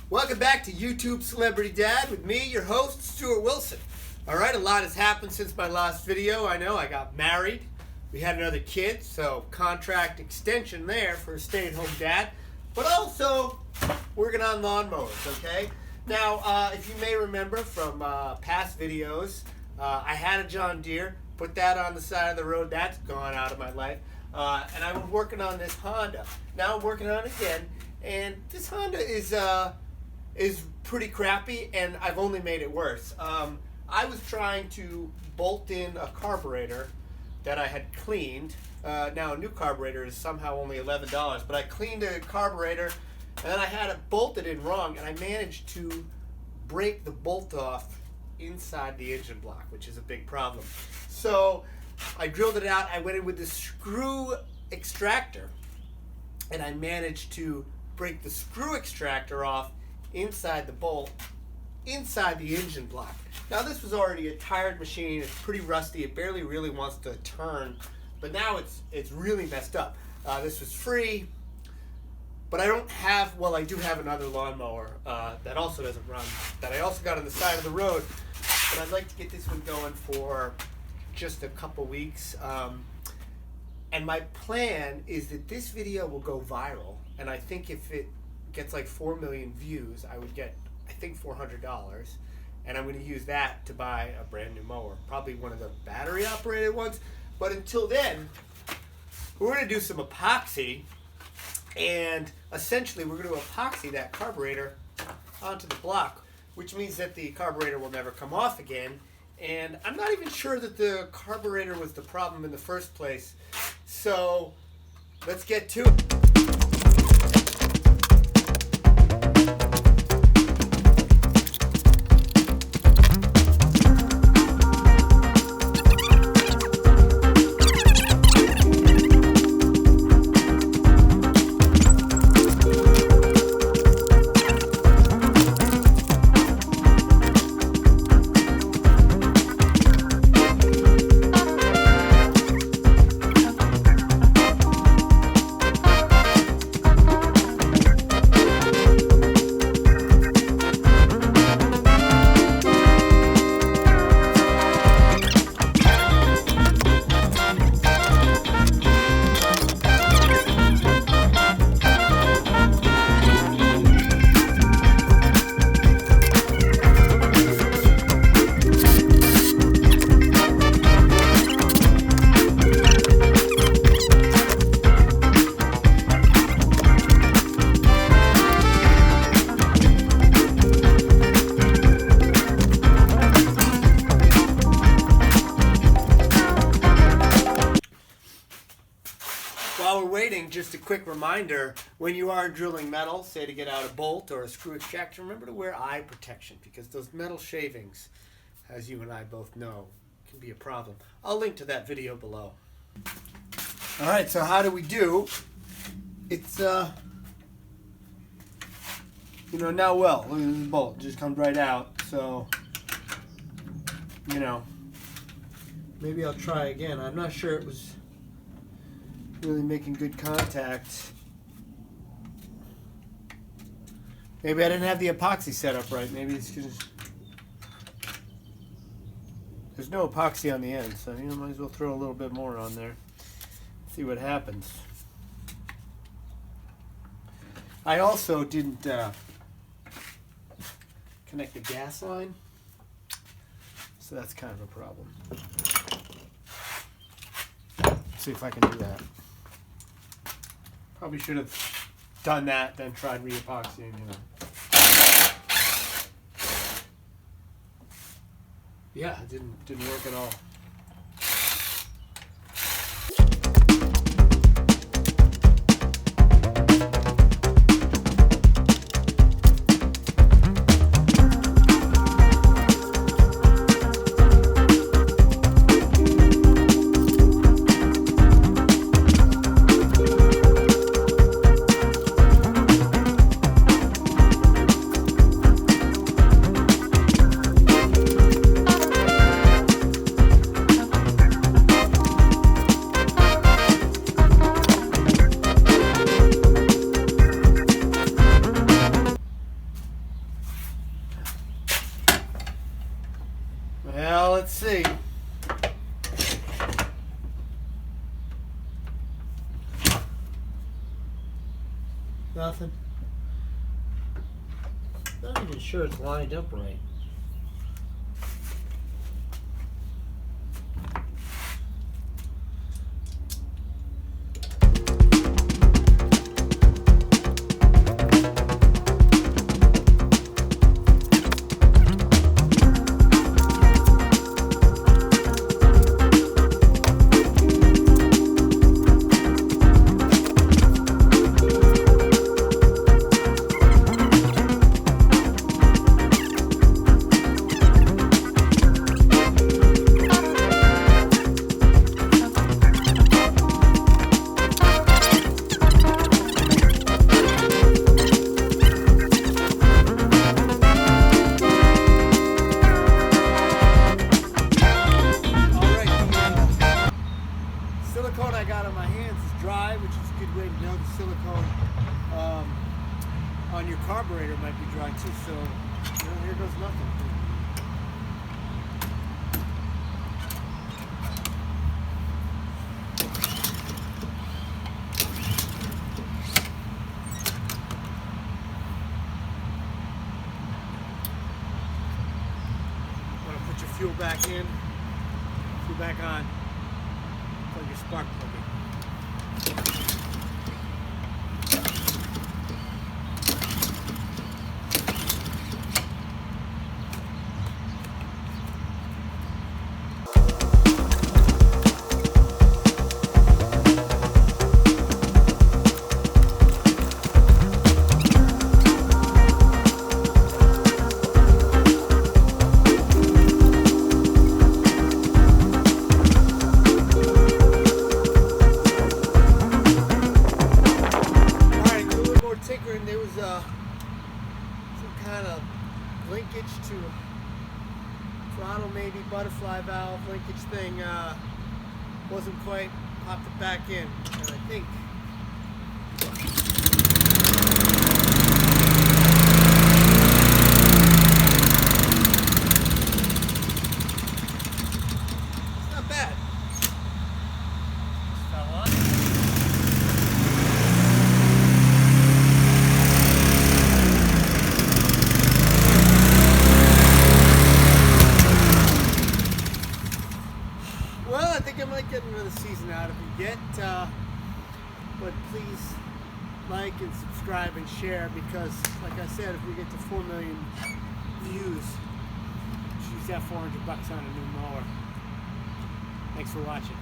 Welcome back to YouTube Celebrity Dad with me, your host, Stuart Wilson. Alright, a lot has happened since my last video. I know I got married. We had another kid, so contract extension there for a stay-at-home dad. But also, working on lawnmowers, okay? Now, if you may remember from past videos, I had a John Deere, put that on the side of the road. That's gone out of my life. And I was working on this Honda. Now I'm working on it again, and this Honda is pretty crappy, and I've only made it worse. I was trying to bolt in a carburetor that I had cleaned. Now a new carburetor is somehow only $11, but I cleaned a carburetor, and then I had it bolted in wrong, and I managed to break the bolt off inside the engine block, which is a big problem. So I drilled it out. I went in with the screw extractor, and I managed to break the screw extractor off inside the bolt, inside the engine block. Now this was already a tired machine. It's pretty rusty. It barely really wants to turn, but now it's really messed up. This was free, but I don't have, well, I do have another lawnmower that also doesn't run, that I also got on the side of the road, but I'd like to get this one going for just a couple weeks. And my plan is that this video will go viral, and I think if it gets like 4 million views, I would get, I think, $400, and I'm going to use that to buy a brand new mower, probably one of the battery operated ones. But until then, we're going to do some epoxy, and essentially we're going to epoxy that carburetor onto the block, which means that the carburetor will never come off again. And I'm not even sure that the carburetor was the problem in the first place. So let's get to it. While we're waiting, just a quick reminder, when you are drilling metal, say to get out a bolt or a screw extractor, remember to wear eye protection, because those metal shavings, as you and I both know, can be a problem. I'll link to that video below. Alright, so how do we do? It's, now well, look at this bolt, it just comes right out, so, maybe I'll try again. I'm not sure it was really making good contact. Maybe I didn't have the epoxy set up right. Maybe it's just, there's no epoxy on the end, so might as well throw a little bit more on there. See what happens. I also didn't connect the gas line, so that's kind of a problem. Let's see if I can do that. Probably should have done that, then tried re-epoxying, Yeah, it didn't work at all. Nothing. Not even sure it's lined up right. Silicone I got on my hands is dry, which is a good way to know the silicone on your carburetor might be dry too. So, here goes nothing. Want to put your fuel back in, fuel back on. Plug your spark plug in. And there was some kind of linkage to throttle, maybe butterfly valve linkage thing. Wasn't quite, popped it back in, and I think it's not bad. Just fell on. Well, I think I might get another season out of it yet, but please like and subscribe and share, because, like I said, if we get to 4 million views, she's got $400 on a new mower. Thanks for watching.